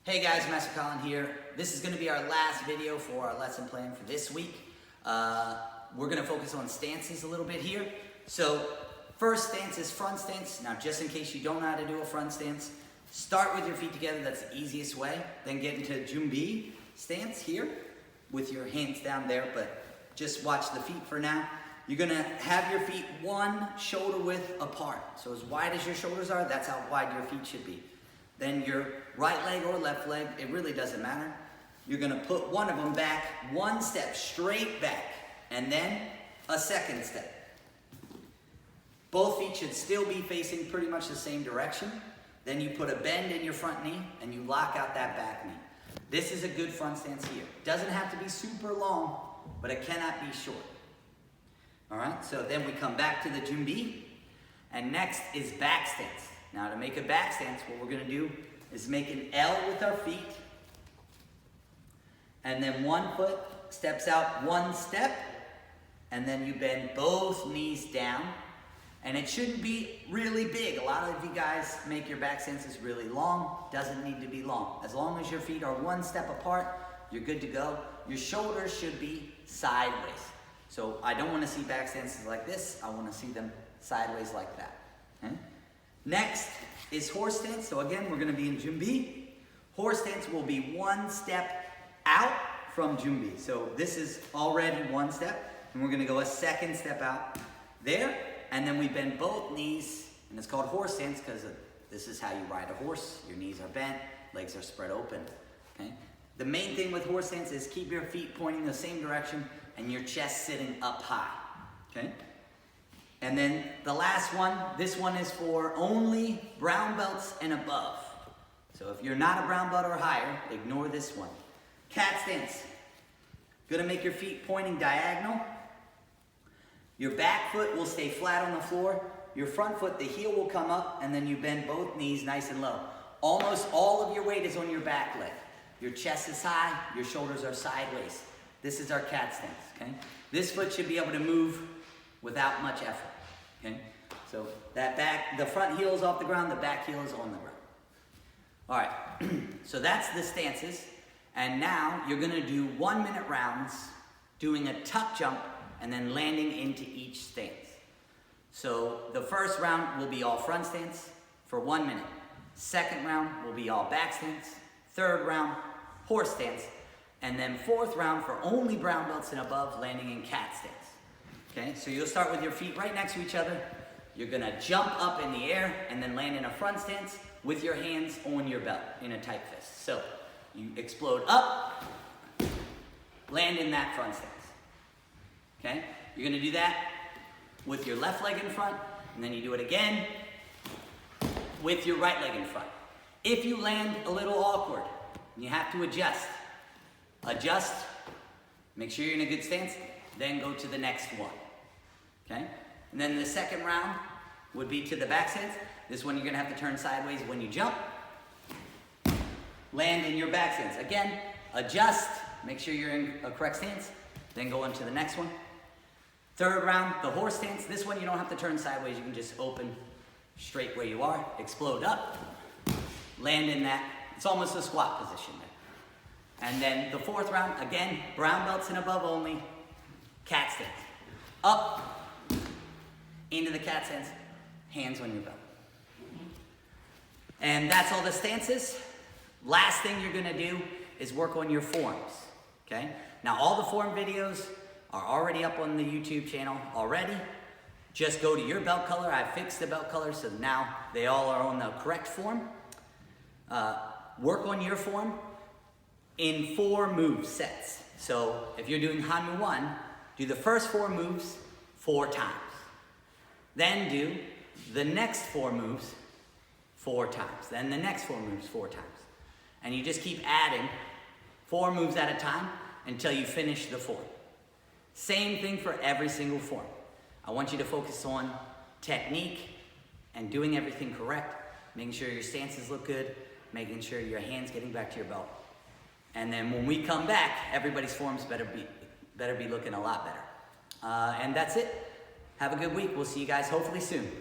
Hey guys, Master Colin here. This is going to be our last video for our lesson plan for this week. We're going to focus on stances a little bit here. So first stance is front stance. Now just in case you don't know how to do a front stance, start with your feet together. That's the easiest way. Then get into Jumbi stance here with your hands down there, but just watch the feet for now. You're going to have your feet one shoulder width apart. So as wide as your shoulders are, that's how wide your feet should be. Then your right leg or left leg, it really doesn't matter. You're gonna put one of them back, one step straight back, and then a second step. Both feet should still be facing pretty much the same direction. Then you put a bend in your front knee and you lock out that back knee. This is a good front stance here. Doesn't have to be super long, but it cannot be short. All right, so then we come back to the Jumbi, and next is back stance. Now to make a back stance, what we're gonna do is make an L with our feet, and then one foot steps out one step, and then you bend both knees down, and it shouldn't be really big. A lot of you guys make your back stances really long. Doesn't need to be long. As long as your feet are one step apart, you're good to go. Your shoulders should be sideways. So I don't wanna see back stances like this. I wanna see them sideways like that. Okay? Next is horse stance. So again, we're gonna be in Jumbi. Horse stance will be one step out from Jumbi. So this is already one step, and we're gonna go a second step out there, and then we bend both knees, and it's called horse stance because this is how you ride a horse. Your knees are bent, legs are spread open, okay? The main thing with horse stance is keep your feet pointing the same direction and your chest sitting up high, okay? And then the last one, this one is for only brown belts and above. So if you're not a brown belt or higher, ignore this one. Cat stance. Gonna make your feet pointing diagonal. Your back foot will stay flat on the floor. Your front foot, the heel will come up, and then you bend both knees nice and low. Almost all of your weight is on your back leg. Your chest is high, your shoulders are sideways. This is our cat stance, okay? This foot should be able to move without much effort. Okay, so the front heel is off the ground, the back heel is on the ground. All right, so that's the stances. And now you're gonna do 1 minute rounds, doing a tuck jump and then landing into each stance. So the first round will be all front stance for 1 minute. Second round will be all back stance. Third round, horse stance. And then fourth round for only brown belts and above, landing in cat stance. Okay, so you'll start with your feet right next to each other. You're gonna jump up in the air and then land in a front stance with your hands on your belt in a tight fist. So you explode up, land in that front stance. Okay, you're gonna do that with your left leg in front, and then you do it again with your right leg in front. If you land a little awkward, you have to adjust. Adjust, make sure you're in a good stance, then go to the next one. Okay? And then the second round would be to the back stance. This one you're gonna have to turn sideways when you jump. Land in your back stance. Again, adjust, make sure you're in a correct stance, then go into the next one. Third round, the horse stance. This one you don't have to turn sideways, you can just open straight where you are, explode up, land in that. It's almost a squat position there. And then the fourth round, again, brown belts and above only, cat stance. Up, into the cat stance, hands on your belt. And that's all the stances. Last thing you're gonna do is work on your forms, okay? Now all the form videos are already up on the YouTube channel already. Just go to your belt color. I fixed the belt color, so now they all are on the correct form. Work on your form in 4 move sets. So if you're doing Hanmu 1, do the first 4 moves 4 times. Then do the next 4 moves 4 times. Then the next 4 moves 4 times. And you just keep adding 4 moves at a time until you finish the form. Same thing for every single form. I want you to focus on technique and doing everything correct, making sure your stances look good, making sure your hand's getting back to your belt. And then when we come back, everybody's forms better be looking a lot better. And that's it. Have a good week. We'll see you guys hopefully soon.